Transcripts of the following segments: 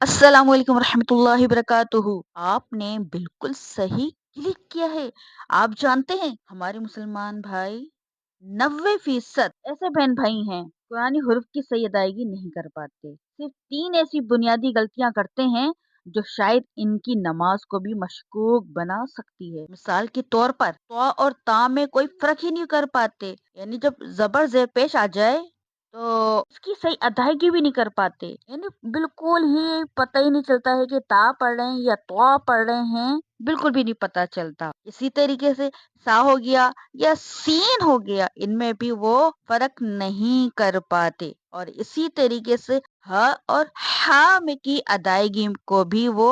अस्सलामुअलैकुम रहमतुल्लाहि वबरकातुहू। आपने बिल्कुल सही क्लिक किया है। आप जानते हैं हमारे मुसलमान भाई 90% ऐसे बहन भाई हैं कुरानी हुर्फ की सही अदायगी नहीं कर पाते। सिर्फ 3 ऐसी बुनियादी गलतियां करते हैं जो शायद इनकी नमाज को भी मशकूक बना सकती है। मिसाल के तौर पर तौ और ता में कोई फर्क ही नहीं कर पाते। यानी जब ज़बर ज़ेर पेश आ जाए तो उसकी सही अदायगी भी नहीं कर पाते। यानी बिल्कुल ही पता ही नहीं चलता है कि ता पढ़ रहे हैं या तौ पढ़ रहे हैं, बिल्कुल भी नहीं पता चलता। इसी तरीके से सा हो गया या सीन हो गया, इनमें भी वो फ़र्क नहीं कर पाते और इसी तरीके से ह और हा में की अदायगी को भी वो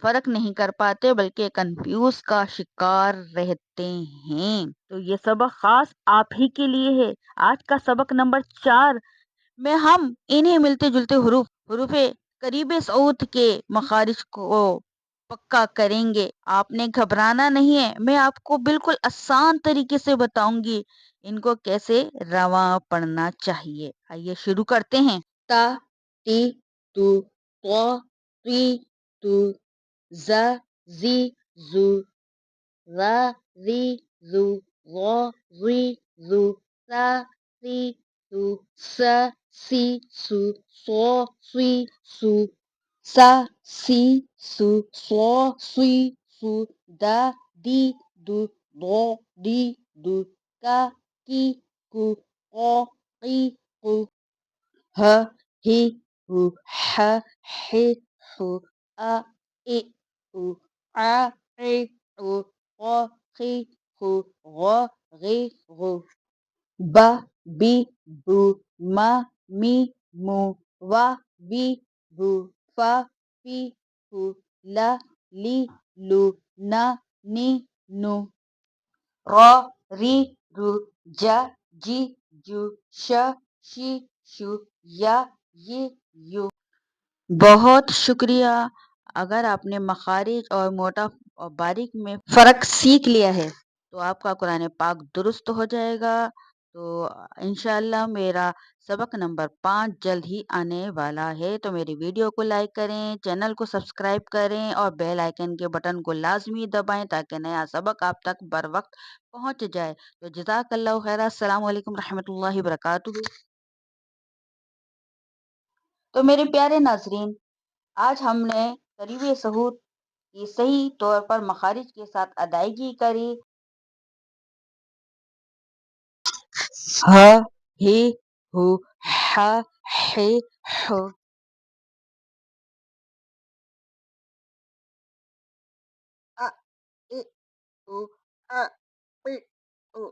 फ़र्क नहीं कर पाते बल्कि कन्फ्यूज़ का शिकार रहते हैं। तो ये सबक ख़ास आप ही के लिए है। आज का सबक नंबर 4 में हम इन्हीं मिलते-जुलते हुरूफ़े करीबे सऊद के मखारिज को पक्का करेंगे। आपने घबराना नहीं है, मैं आपको बिल्कुल आसान तरीके से बताऊँगी, इनको कैसे रवां पढ़ना चाहिए। आइए शुरू करते हैं। ता, ती, तू, तौ, ती, तू, ज़ा, ज़ी, ज़ू, ज़ा, ज़ी, ज़ू, ज़ौ, ज़ी, ज़ू, सा, सी, सू, सा, सी, सू, सौ, सुई, सू, सा, सी, सू, सौ, सुई, सू, दा, दी, दू, दो, दी, दू, का, की, कू, कौ, की, कू, ह, ही, हु, ह, हे, हु, अ, इ, उ, आ, ई, उ, क़, ख़ी, ख़ु, ग़, ग़ी, ग़ु, बा, बी, बू, मा, मी, मू, वा, वी, वू, फ़ा, फ़ी, फ़ू, ला, ली, लू, ना, नी, नू, र, री, रु, जा, जी, जू, श, शी, शू, या, ये, यू। बहुत शुक्रिया। अगर आपने मखारिज और मोटा और बारीक में फ़र्क सीख लिया है, तो आपका कुरान पाक दुरुस्त हो जाएगा। तो इंशाअल्लाह मेरा सबक नंबर 5 जल्द ही आने वाला है। तो मेरी वीडियो को लाइक करें, चैनल को सब्सक्राइब करें और बेल आइकन के बटन को लाज़मी दबाएँ ताकि नया सबक आप तक बर वक़्त पहुँच जाए। तो जज़ाकल्लाहु खैरा। अस्सलामु अलैकुम रहमतुल्लाहि वबरकातुहू। तो मेरे प्यारे नाज़रीन, आज हमने करीबे सहूद की सही तौर पर मखारिज के साथ अदायगी करी। ह, ही, हु, ह, हे, हु, अ, इ, उ, अ, इ, उ,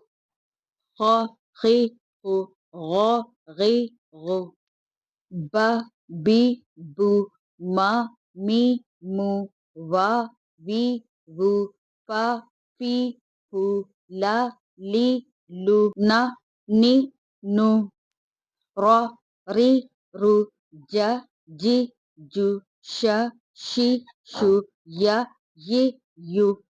ख, खी, खु, ग़, ग़ी, ग़ु, बा, बी, बू, मा, मी, मू, वा, वी, वू, फ़ा, फ़ी, फ़ू, ला, ली, लू, ना, नी, नू, र, री, रु, जा, जी, जू, श, शी, शू, या, ये, यू।